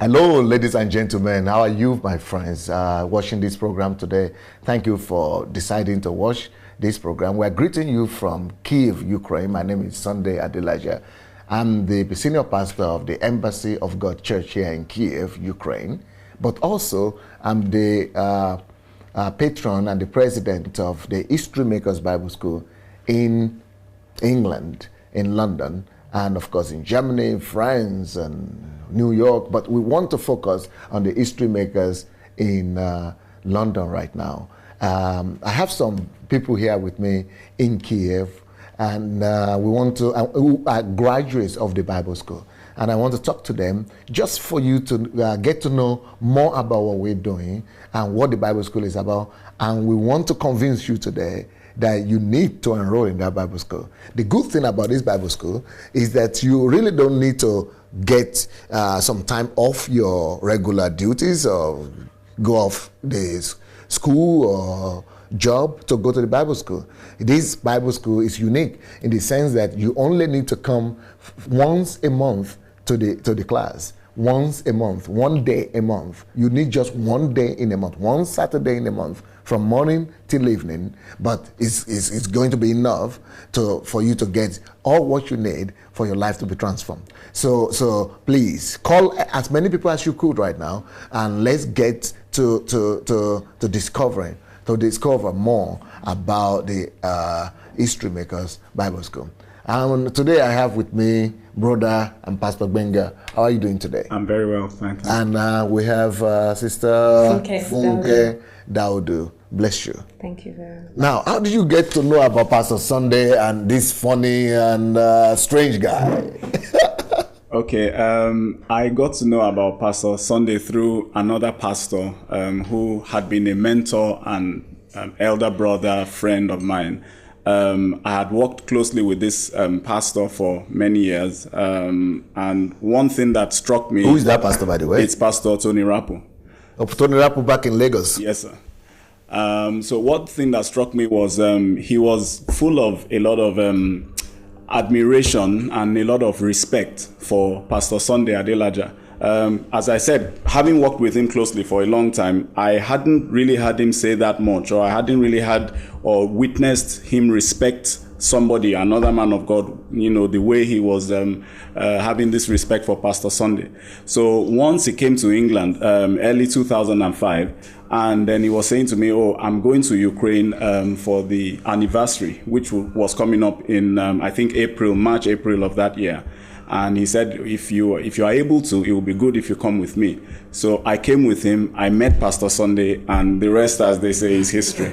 Hello, ladies and gentlemen. How are you, my friends, watching this program today? Thank you for deciding to watch this program. We're greeting you from Kyiv, Ukraine. My name is Sandey Adelaja. I'm the senior pastor of the Embassy of God Church here in Kyiv, Ukraine. But also, I'm the patron and the president of the History Makers Bible School in England, in London, and of course in Germany, France, and New York. But we want to focus on the history makers in London right now. I have some people here with me in Kyiv, and we want to, who are graduates of the Bible school. And I want to talk to them just for you to get to know more about what we're doing and what the Bible school is about. And we want to convince you today that you need to enroll in that Bible school. The good thing about this Bible school is that you really don't need to get some time off your regular duties or go off the school or job to go to the Bible school. This Bible school is unique in the sense that you only need to come once a month to the class. Once a month, 1 day a month. You need just 1 day in a month, one Saturday in a month, from morning till evening, but it's going to be enough for you to get all what you need for your life to be transformed. So please call as many people as you could right now, and let's get to discover more about the History Makers Bible School. And today I have with me brother and Pastor Benga. How are you doing today? I'm very well, thank you. And we have Sister Funke Daudu. Bless you. Thank you very much. Now, how did you get to know about Pastor Sandey and this funny and strange guy? Okay, I got to know about Pastor Sandey through another pastor who had been a mentor and elder brother, friend of mine. I had worked closely with this pastor for many years, and one thing that struck me... Who is that pastor, by the way? It's Pastor Tony Rapu. Oh, Tony Rapu back in Lagos? Yes, sir. So one thing that struck me was he was full of a lot of admiration and a lot of respect for Pastor Sandey Adelaja. As I said, having worked with him closely for a long time, I hadn't really had him say that much, or I hadn't really had or witnessed him respect somebody, another man of God, you know, the way he was having this respect for Pastor Sandey. So once he came to England, early 2005, and then he was saying to me, oh, I'm going to Ukraine for the anniversary, which was coming up in, I think, March, April of that year. And he said, if you are able to, it will be good if you come with me. So I came with him, I met Pastor Sandey, and the rest, as they say, is history.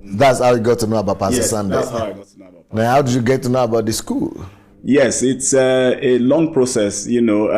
That's how you got to know about Pastor Sandey? That's how I got to know about Pastor. Now, how did you get to know about the school? Yes, it's a long process. You know,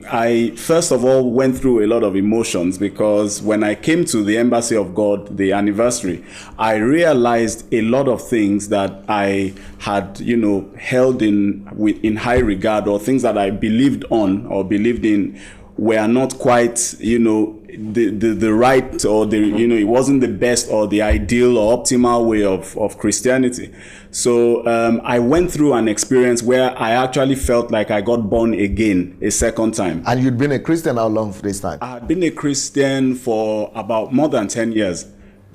I first of all went through a lot of emotions, because when I came to the Embassy of God, the anniversary, I realized a lot of things that I had, you know, held in high regard, or things that I believed on or believed in were not quite, you know, the right, or the, you know, it wasn't the best or the ideal or optimal way of Christianity. So I went through an experience where I actually felt like I got born again a second time. And you'd been a Christian how long for this time? I had been a Christian for about more than 10 years.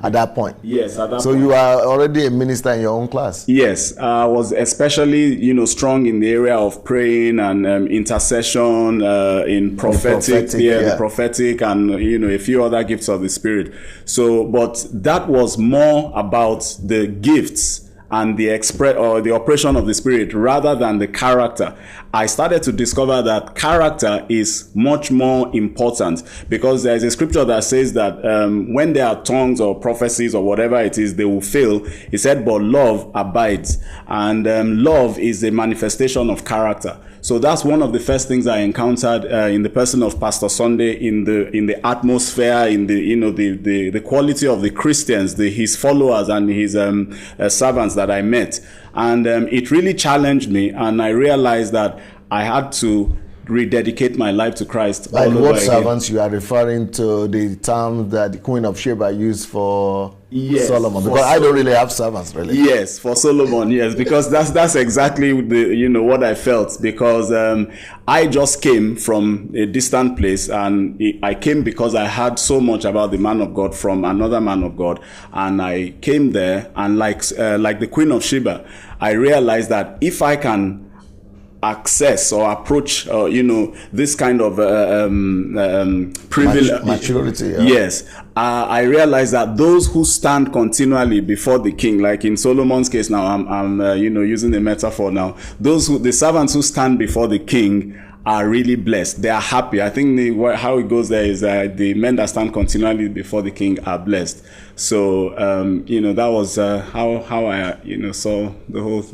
At that point? Yes, at that point. So you are already a minister in your own class? Yes, I was especially, you know, strong in the area of praying and intercession, in prophetic, the prophetic, and, you know, a few other gifts of the Spirit. So, but that was more about the gifts and the operation of the Spirit rather than the character. I started to discover that character is much more important, because there is a scripture that says that when there are tongues or prophecies or whatever it is, they will fail. He said, but love abides, and love is a manifestation of character. So that's one of the first things I encountered in the person of Pastor Sandey, in the atmosphere, in the, you know, the quality of the Christians, his followers and his servants that I met. And it really challenged me, and I realized that I had to rededicate my life to Christ. By all the over word again. servants, you are referring to the term that the Queen of Sheba used for Yes, Solomon, for because I don't really have servants, really. Yes, for Solomon, yes, because that's exactly what I felt, because I just came from a distant place, and I came because I heard so much about the man of God from another man of God, and I came there, and like the Queen of Sheba, I realized that if I can access or approach this kind of privilege, maturity, yeah. yes, I realize that those who stand continually before the king, like in Solomon's case now, I'm using the metaphor now, the servants who stand before the king are really blessed. They are happy. I think how it goes there is that the men that stand continually before the king are blessed. So that was how I saw the whole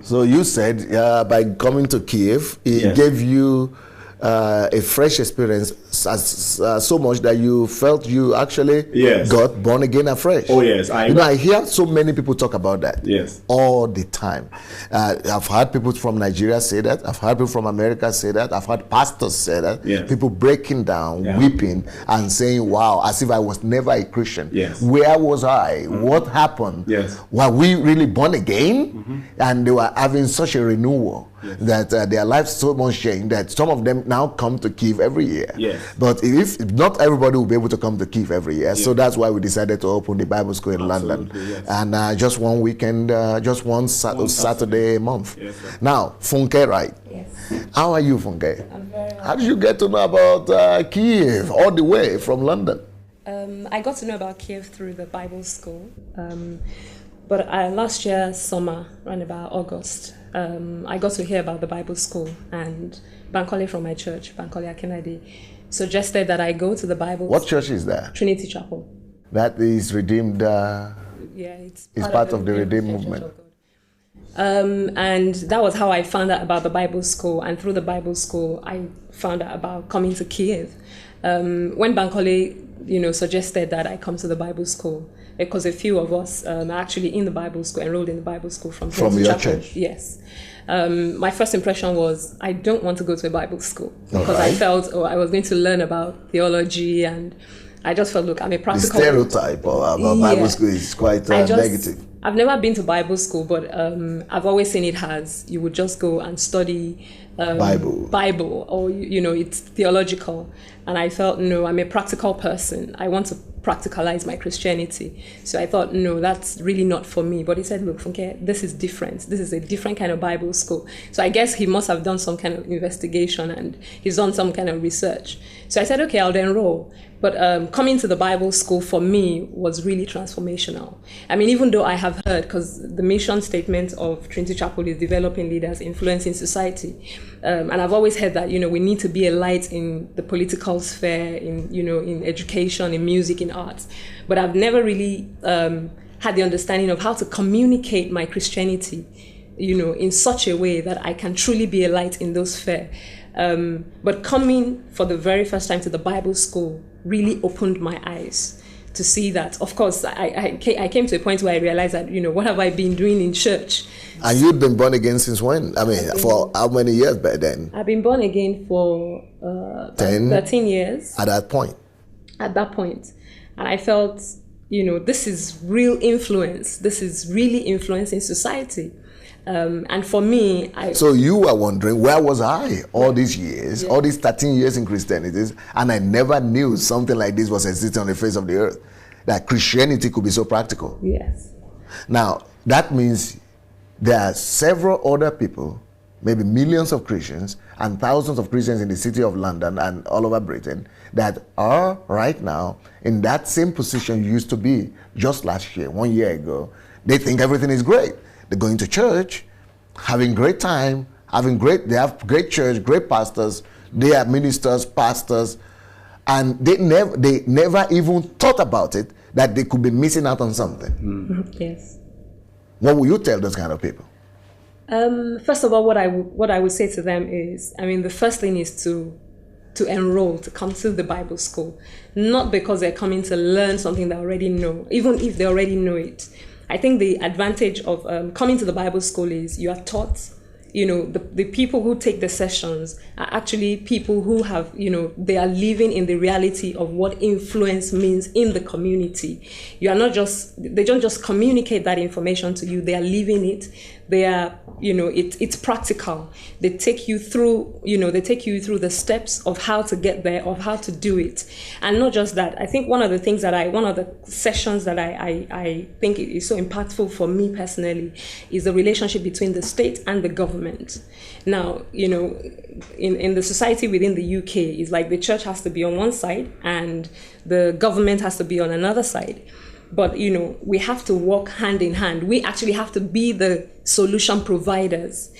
So you said by coming to Kiev, it Yes. gave you a fresh experience, so much that you felt you actually Yes. got born again afresh. Oh yes, I hear so many people talk about that. Yes. All the time. I've heard people from Nigeria say that. I've heard people from America say that. I've heard pastors say that. Yes. People breaking down, Yeah. weeping, and saying, "Wow," as if I was never a Christian. Yes. Where was I? What happened? Yes. Were we really born again? And they were having such a renewal that their lives so much changed that some of them now come to Kiev every year. Yes. But if not everybody will be able to come to Kiev every year, so that's why we decided to open the Bible school in London. Yes. And just one weekend, just one Saturday a month. Yes, sir. Now, Funke, right? Yes, How are you, Funke? I'm very well. How did you get to know about Kiev all the way from London? I got to know about Kiev through the Bible school. But last year, summer, around about August, I got to hear about the Bible school, and Bankole from my church, Bankole Akinade, suggested that I go to the Bible What church is that? Trinity Chapel. That is Redeemed. Yeah, it's part of the Redeemed Church movement. of God. And that was how I found out about the Bible school, and through the Bible school, I found out about coming to Kiev. When Bankole, suggested that I come to the Bible school, because a few of us are actually in the Bible school, enrolled in the Bible school from your Chapel. church? Yes. My first impression was I don't want to go to a Bible school, because Alright. I felt I was going to learn about theology, and I just felt, look, I'm a The practical. stereotype about Bible school is quite negative. I've never been to Bible school, but I've always seen it as you would just go and study Bible, or it's theological. And I felt, no, I'm a practical person. I want to practicalize my Christianity. So I thought, no, that's really not for me. But he said, look, Funke, this is different. This is a different kind of Bible school. So I guess he must have done some kind of investigation, and he's done some kind of research. So I said, okay, I'll enroll. But coming to the Bible school for me was really transformational. I mean, even though I have heard, because the mission statement of Trinity Chapel is developing leaders, influencing society. And I've always heard that, we need to be a light in the political sphere, in education, in music, in arts. But I've never really had the understanding of how to communicate my Christianity, in such a way that I can truly be a light in those spheres. But coming for the very first time to the Bible school really opened my eyes to see that. Of course, I came to a point where I realized that, what have I been doing in church? And you've been born again since when? I mean, for how many years by then? I've been born again for 13 years. At that point? At that point. And I felt, this is real influence. This is really influencing society. And for me, So you were wondering, where was I all these years, all these 13 years in Christianity, and I never knew something like this was existing on the face of the earth, that Christianity could be so practical. Yes. Now, that means there are several other people, maybe millions of Christians and thousands of Christians in the city of London and all over Britain, that are right now in that same position you used to be just last year, 1 year ago. They think everything is great. They're going to church, having great time, they have great church, great pastors, they are ministers, pastors, and they never even thought about it, that they could be missing out on something. Yes. What will you tell those kind of people? First of all, what I would say to them is, the first thing is to enroll, to come to the Bible school, not because they're coming to learn something they already know, even if they already know it. I think the advantage of coming to the Bible school is you are taught, the people who take the sessions are actually people who have, they are living in the reality of what influence means in the community. They don't just communicate that information to you, they are living it. They are, it's practical. They take you through, the steps of how to get there, of how to do it. And not just that, I think one of the sessions that I think is so impactful for me personally is the relationship between the state and the government. Now, in the society within the UK, it's like the church has to be on one side and the government has to be on another side. But, we have to work hand in hand. We actually have to be the solution providers.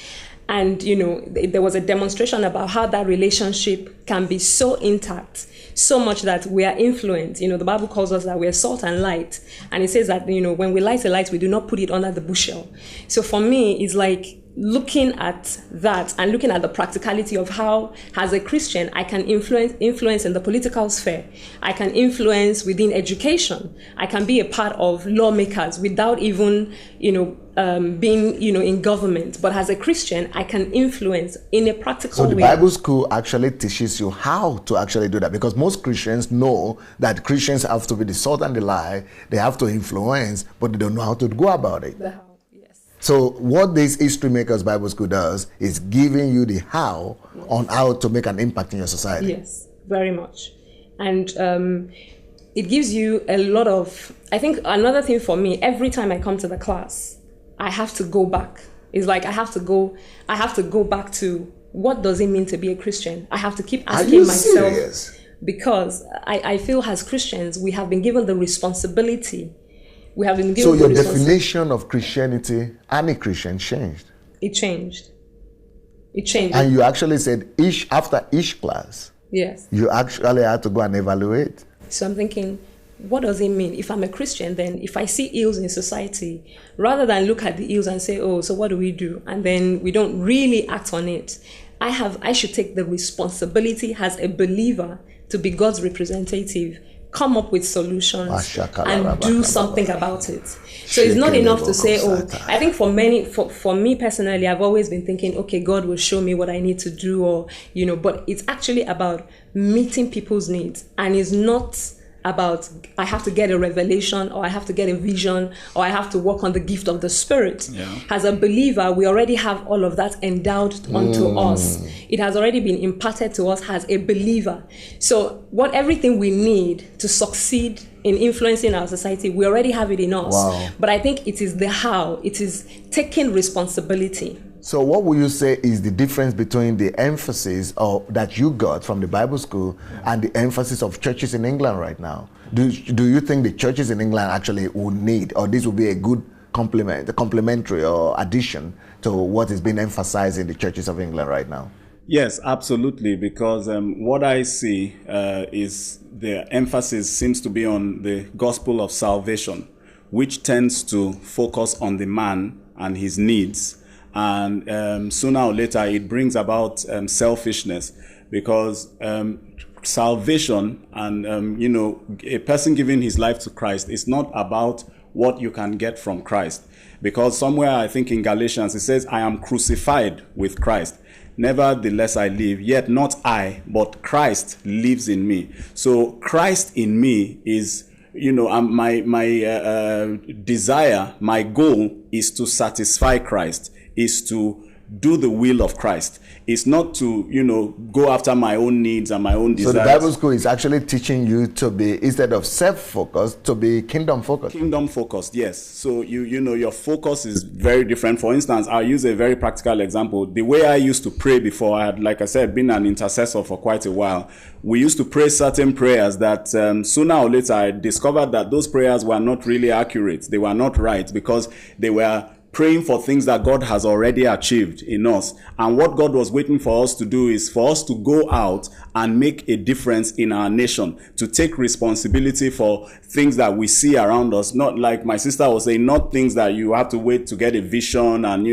And, there was a demonstration about how that relationship can be so intact, so much that we are influenced. The Bible calls us that we are salt and light. And it says that, when we light a light, we do not put it under the bushel. So for me, it's like looking at that and looking at the practicality of how, as a Christian, I can influence in the political sphere. I can influence within education. I can be a part of lawmakers without even, being, in government. But as a Christian, I can influence in a practical way. So the Bible school actually teaches you how to actually do that, because most Christians know that Christians have to be the salt and the light. They have to influence, but they don't know how to go about it. So what this History Makers Bible School does is giving you the how on how to make an impact in your society. Yes, very much. And it gives you a lot of, I think another thing for me, every time I come to the class, I have to go back. It's like I have to go back to, what does it mean to be a Christian? I have to keep asking myself. Serious? Because I feel as Christians, we have been given the responsibility. So your definition of Christianity and a Christian changed? It changed. And you actually said after each class, yes, you actually had to go and evaluate. So I'm thinking, what does it mean? If I'm a Christian, then if I see ills in society, rather than look at the ills and say, oh, so what do we do? And then we don't really act on it. I should take the responsibility as a believer to be God's representative, come up with solutions and do something about it. So it's not enough to say, oh, I think for me personally, I've always been thinking, okay, God will show me what I need to do, or, but it's actually about meeting people's needs. And it's not about, I have to get a revelation, or I have to get a vision, or I have to work on the gift of the Spirit. Yeah. As a believer, we already have all of that endowed unto us. It has already been imparted to us as a believer. So everything we need to succeed in influencing our society, we already have it in us. Wow. But I think it is the how. It is taking responsibility. So what would you say is the difference between the emphasis that you got from the Bible school and the emphasis of churches in England right now? Do you think the churches in England actually would need, or this would be a good complementary or addition to what is being emphasized in the churches of England right now? Yes, absolutely, because what I see is the emphasis seems to be on the gospel of salvation, which tends to focus on the man and his needs. And sooner or later, it brings about selfishness, because salvation and, a person giving his life to Christ is not about what you can get from Christ. Because somewhere, I think in Galatians, it says, I am crucified with Christ. Nevertheless, I live, yet not I, but Christ lives in me. So Christ in me is, my desire, my goal is to satisfy Christ, is to do the will of Christ. It's not to, go after my own needs and my own desires. So the Bible school is actually teaching you to be, instead of self-focused, to be kingdom-focused. Kingdom-focused, yes. So, your focus is very different. For instance, I'll use a very practical example. The way I used to pray before, I had, like I said, been an intercessor for quite a while. We used to pray certain prayers that sooner or later I discovered that those prayers were not really accurate. They were not right, because they were praying for things that God has already achieved in us. And what God was waiting for us to do is for us to go out and make a difference in our nation, to take responsibility for things that we see around us. Not like my sister was saying, not things that you have to wait to get a vision. And,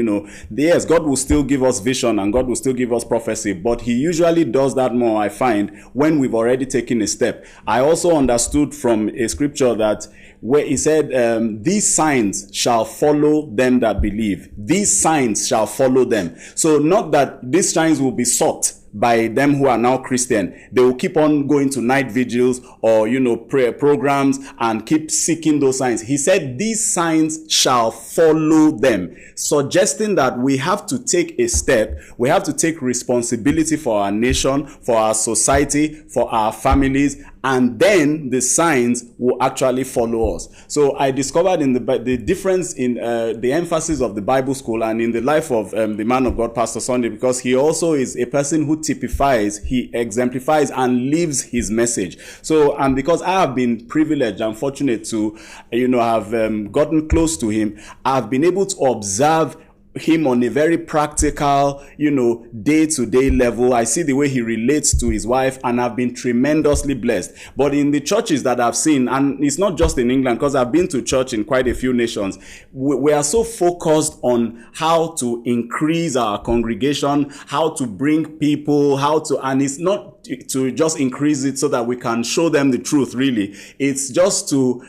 yes, God will still give us vision and God will still give us prophecy, but he usually does that more, I find, when we've already taken a step. I also understood from a scripture that where he said, these signs shall follow them that believe. These signs shall follow them. So not that these signs will be sought by them who are now Christian. They will keep on going to night vigils or, prayer programs and keep seeking those signs. He said, these signs shall follow them, suggesting that we have to take a step. We have to take responsibility for our nation, for our society, for our families, and then the signs will actually follow us. So I discovered in the difference in the emphasis of the Bible school and in the life of the man of God, Pastor Sandei, because he also is a person who typifies, he exemplifies and lives his message. So, and because I have been privileged and fortunate to, have gotten close to him, I've been able to observe him on a very practical, day-to-day level. I see the way he relates to his wife, and I've been tremendously blessed. But in the churches that I've seen, and it's not just in England, because I've been to church in quite a few nations, we are so focused on how to increase our congregation, how to bring people, and it's not to just increase it so that we can show them the truth, really. It's just to,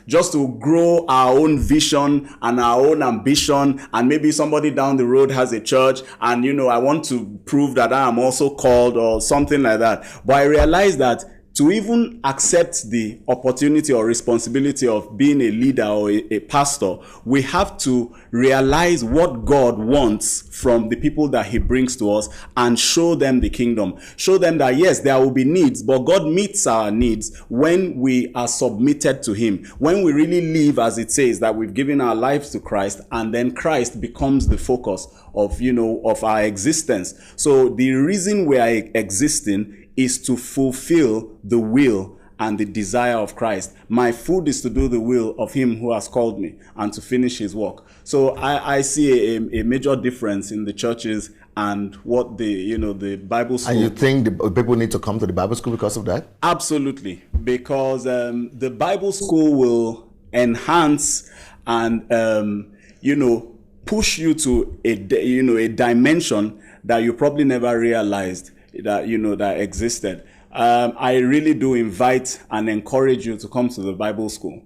just to grow our own vision and our own ambition. And maybe somebody down the road has a church and, I want to prove that I am also called or something like that. But I realize that to even accept the opportunity or responsibility of being a leader or a pastor, we have to realize what God wants from the people that he brings to us and show them the kingdom. Show them that, yes, there will be needs, but God meets our needs when we are submitted to him. When we really live, as it says, that we've given our lives to Christ, and then Christ becomes the focus of, of our existence. So the reason we are existing is to fulfill the will and the desire of Christ. My food is to do the will of him who has called me and to finish his work. So I see a major difference in the churches and what the Bible school. And you think the people need to come to the Bible school because of that? Absolutely, because the Bible school will enhance and push you to a dimension that you probably never realized that that existed. I really do invite and encourage you to come to the Bible school.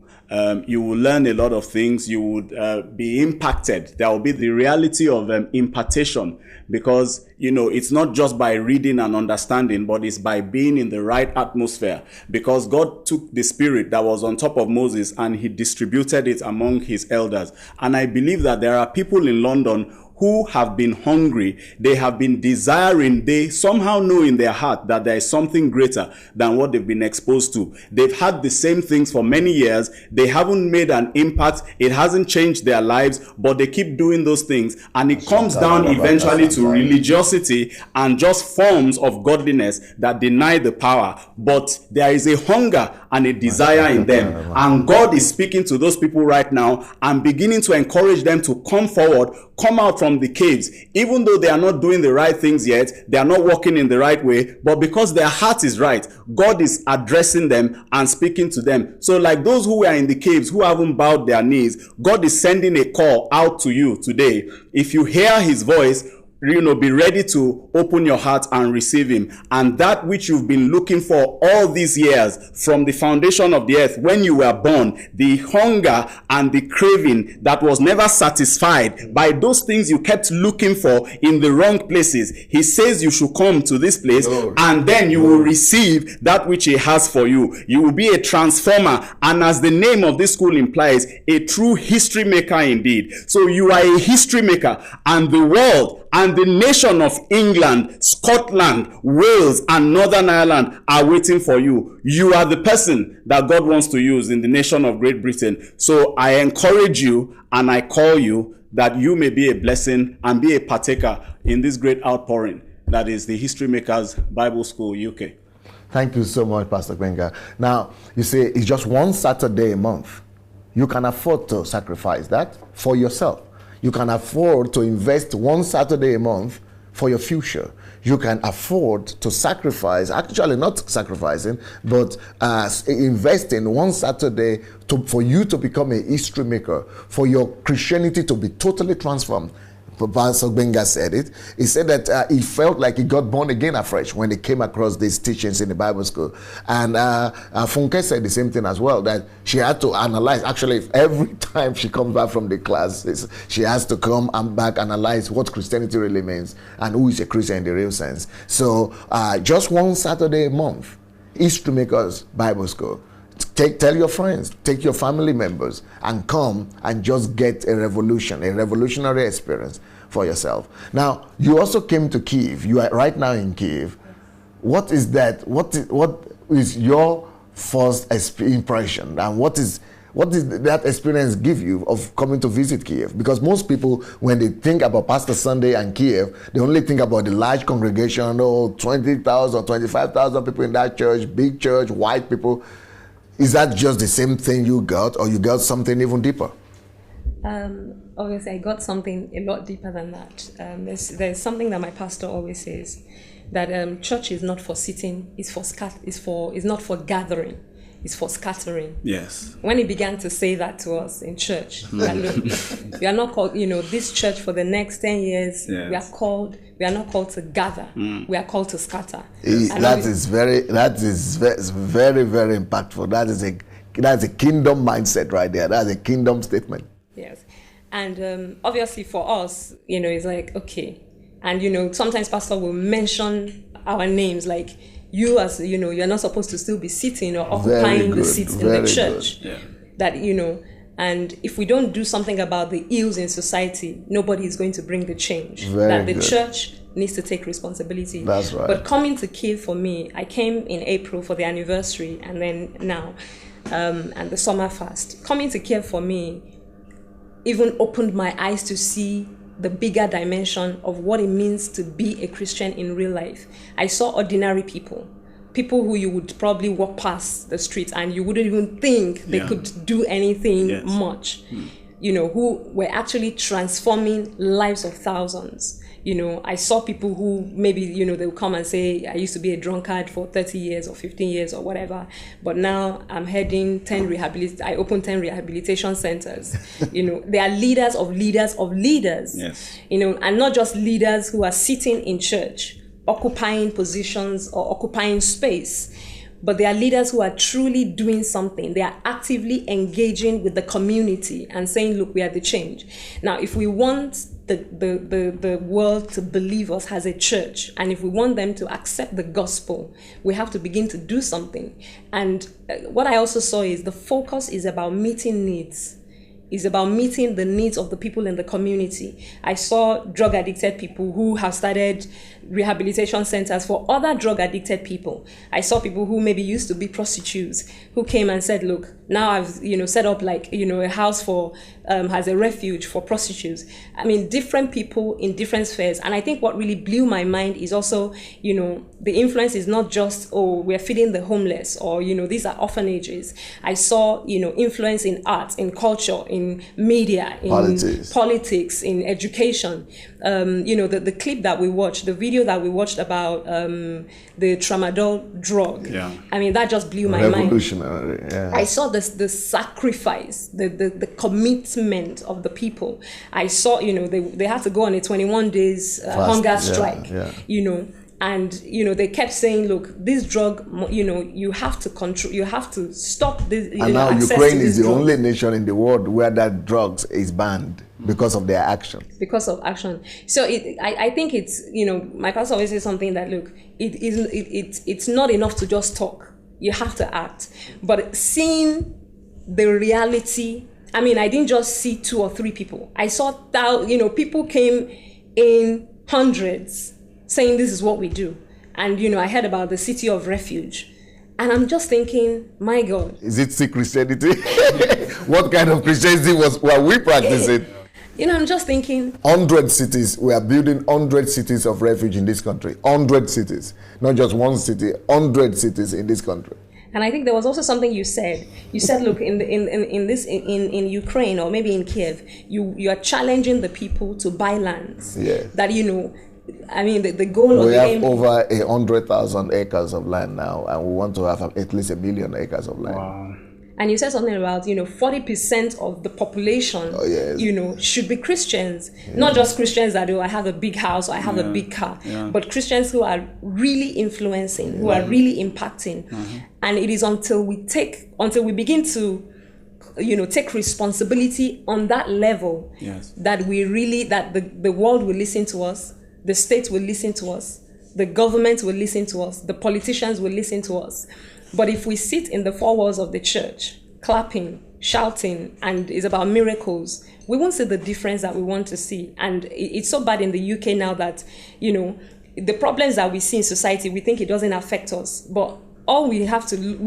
You will learn a lot of things. You would be impacted. There will be the reality of impartation, because it's not just by reading and understanding, but it's by being in the right atmosphere, because God took the spirit that was on top of Moses and he distributed it among his elders. And I believe that there are people in London who have been hungry, they have been desiring, they somehow know in their heart that there is something greater than what they've been exposed to. They've had the same things for many years, they haven't made an impact, it hasn't changed their lives, but they keep doing those things, and it comes down eventually to religiosity and just forms of godliness that deny the power. But there is a hunger and a desire in them, and God is speaking to those people right now and beginning to encourage them to come forward, come out from the caves, even though they are not doing the right things yet, they are not walking in the right way, but because their heart is right, God is addressing them and speaking to them. So like those who are in the caves, who haven't bowed their knees, God is sending a call out to you today. If you hear his voice, be ready to open your heart and receive him. And that which you've been looking for all these years, from the foundation of the earth, when you were born, the hunger and the craving that was never satisfied by those things you kept looking for in the wrong places, he says you should come to this place, and then you will receive that which he has for you. You will be a transformer, and as the name of this school implies, a true history maker indeed. So you are a history maker, and the world and the nation of England, Scotland, Wales, and Northern Ireland are waiting for you. You are the person that God wants to use in the nation of Great Britain. So I encourage you and I call you that you may be a blessing and be a partaker in this great outpouring that is the History Makers Bible School UK. Thank you so much, Pastor Gbenga. Now, you say it's just one Saturday a month. You can afford to sacrifice that for yourself. You can afford to invest one Saturday a month for your future. You can afford to sacrifice, actually not sacrificing, but investing one Saturday for you to become a history maker, for your Christianity to be totally transformed. Pastor Benga said it. He said that he felt like he got born again afresh when he came across these teachings in the Bible school. And Funke said the same thing as well, that she had to analyze. Actually, every time she comes back from the class, she has to come and back analyze what Christianity really means and who is a Christian in the real sense. So just one Saturday a month is to make us Bible school. Tell your friends, take your family members, and come and just get a revolutionary experience for yourself. Now, you also came to Kyiv. You are right now in Kyiv. What is that? What is your first impression, and what is that experience give you of coming to visit Kyiv? Because most people, when they think about Pastor Sandey and Kyiv, they only think about the large congregation, 20,000, 25,000 people in that church, big church, white people. Is that just the same thing you got, or you got something even deeper? Obviously, I got something a lot deeper than that. There's something that my pastor always says, that church is not for sitting, it's not for gathering, it's for scattering. Yes. When he began to say that to us in church, that, look, we are not called, this church for the next 10 years. Yes. We are not called to gather. We are called to scatter. That is very, very impactful. That's a kingdom mindset right there. That's a kingdom statement. Yes. And obviously for us, it's like, okay. And, sometimes pastor will mention our names, like, you as, you're not supposed to still be sitting or occupying the seats in the church. Yeah. That, and if we don't do something about the ills in society, nobody is going to bring the change. The church needs to take responsibility. That's right. But coming to Kyiv for me, I came in April for the anniversary, and then now, and the summer fast. Coming to Kyiv for me even opened my eyes to see the bigger dimension of what it means to be a Christian in real life. I saw ordinary people who you would probably walk past the street and you wouldn't even think they could do anything much, who were actually transforming lives of thousands. I saw people who maybe, they would come and say, I used to be a drunkard for 30 years or 15 years or whatever, but now I'm heading I opened 10 rehabilitation centers. They are leaders of leaders of leaders, and not just leaders who are sitting in church, occupying positions or occupying space, but they are leaders who are truly doing something. They are actively engaging with the community and saying, look, we are the change. Now, if we want the world to believe us as a church, and if we want them to accept the gospel, we have to begin to do something. And what I also saw is the focus is about meeting needs. Is about meeting the needs of the people in the community. I saw drug addicted people who have started rehabilitation centers for other drug addicted people. I saw people who maybe used to be prostitutes who came and said, look, now I've set up like a house for as a refuge for prostitutes. I mean, different people in different spheres. And I think what really blew my mind is also, the influence is not just, we're feeding the homeless, or these are orphanages. I saw influence in art, in culture, in media, in politics, in education. The clip that we watched, the video that we watched about the tramadol drug. Yeah. I mean, that just blew my mind. Revolutionary. Yeah. I saw the sacrifice, the commitment of the people. I saw, they had to go on a 21 days hunger strike. And they kept saying, look, this drug, you have to control, you have to stop this. And now Ukraine is the only nation in the world where that drugs is banned because of their action. Because of action. So I think it's, my pastor always says something that, look, it's not enough to just talk. You have to act. But seeing the reality, I mean, I didn't just see 2 or 3 people. I saw people came in hundreds saying this is what we do. And, I heard about the city of refuge. And I'm just thinking, my God. Is it still Christianity? What kind of Christianity were we practicing? I'm just thinking. 100 cities. We are building 100 cities of refuge in this country. 100 cities. Not just one city, 100 cities in this country. And I think there was also something you said. You said, look, in Ukraine or maybe in Kyiv, you are challenging the people to buy lands. Yeah. That, I mean, the goal of the aim. We have over 100,000 acres of land now, and we want to have at least 1 million acres of land. Wow. And you said something about, 40% of the population, should be Christians. Yeah. Not just Christians that, I have a big house or I have a big car, but Christians who are really influencing, who are really impacting. And it is until we begin to, take responsibility on that level, that the world will listen to us, the state will listen to us, the government will listen to us, the politicians will listen to us. But if we sit in the four walls of the church, clapping, shouting, and it's about miracles, we won't see the difference that we want to see. And it's so bad in the UK now that, the problems that we see in society, we think it doesn't affect us. But we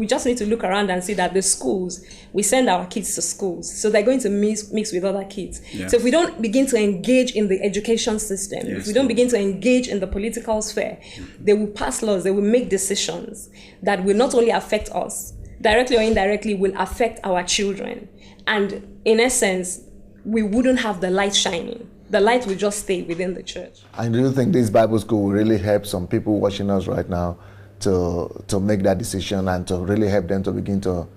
just need to look around and see that the schools, we send our kids to schools, so they're going to mix with other kids. Yes. So if we don't begin to engage in the education system, if we don't begin to engage in the political sphere, they will pass laws, they will make decisions that will not only affect us, directly or indirectly will affect our children. And in essence, we wouldn't have the light shining. The light will just stay within the church. And do you think this Bible school will really help some people watching us right now to make that decision and to really help them to begin to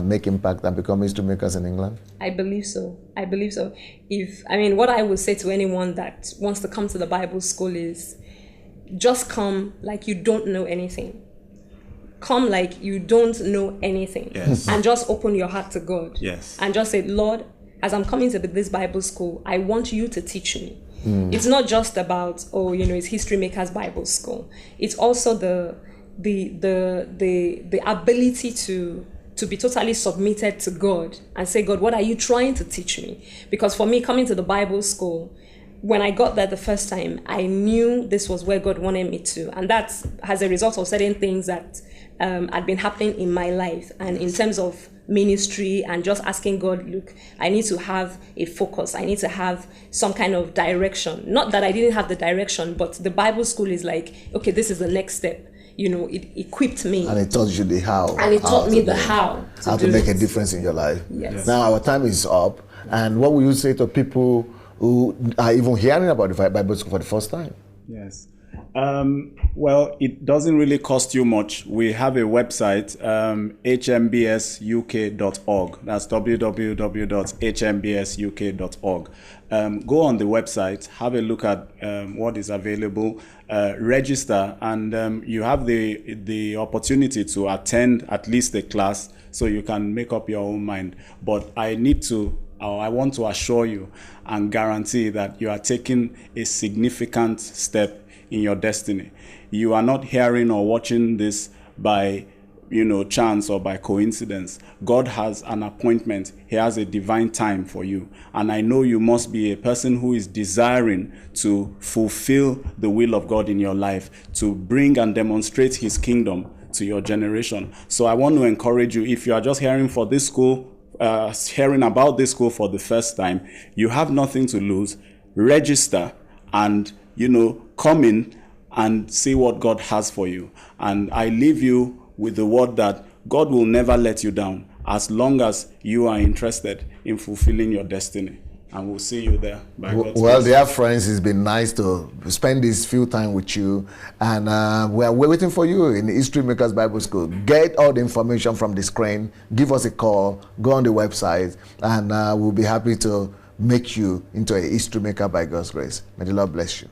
make impact and become history makers in England? I believe so. What I would say to anyone that wants to come to the Bible school is just come like you don't know anything. Come like you don't know anything. Yes. And just open your heart to God. Yes. And just say, Lord, as I'm coming to this Bible school, I want you to teach me. It's not just about, it's History Makers Bible School. It's also the ability to be totally submitted to God and say, God, what are you trying to teach me? Because for me, coming to the Bible school, when I got there the first time, I knew this was where God wanted me to. And that's as a result of certain things that had been happening in my life. And in terms of ministry and just asking God, look, I need to have a focus. I need to have some kind of direction. Not that I didn't have the direction, but the Bible school is like, okay, this is the next step. It equipped me. And it taught you the how. And it taught me the how. How to make a difference in your life. Yes. Now our time is up. And what will you say to people who are even hearing about the Bible school for the first time? Yes. Well, it doesn't really cost you much. We have a website, hmbsuk.org. That's www.hmbsuk.org. Go on the website, have a look at what is available, register, and you have the opportunity to attend at least a class so you can make up your own mind. But I want to assure you and guarantee that you are taking a significant step in your destiny. You are not hearing or watching this by chance or by coincidence. God has an appointment. He has a divine time for you. And I know you must be a person who is desiring to fulfill the will of God in your life, to bring and demonstrate his kingdom to your generation. So I want to encourage you, if you are just hearing about this school for the first time, you have nothing to lose. Register and come in and see what God has for you. And I leave you with the word that God will never let you down as long as you are interested in fulfilling your destiny. And we'll see you there. Well, dear friends, it's been nice to spend this few time with you. And we're waiting for you in the History Makers Bible School. Get all the information from the screen. Give us a call. Go on the website. And we'll be happy to make you into a history maker by God's grace. May the Lord bless you.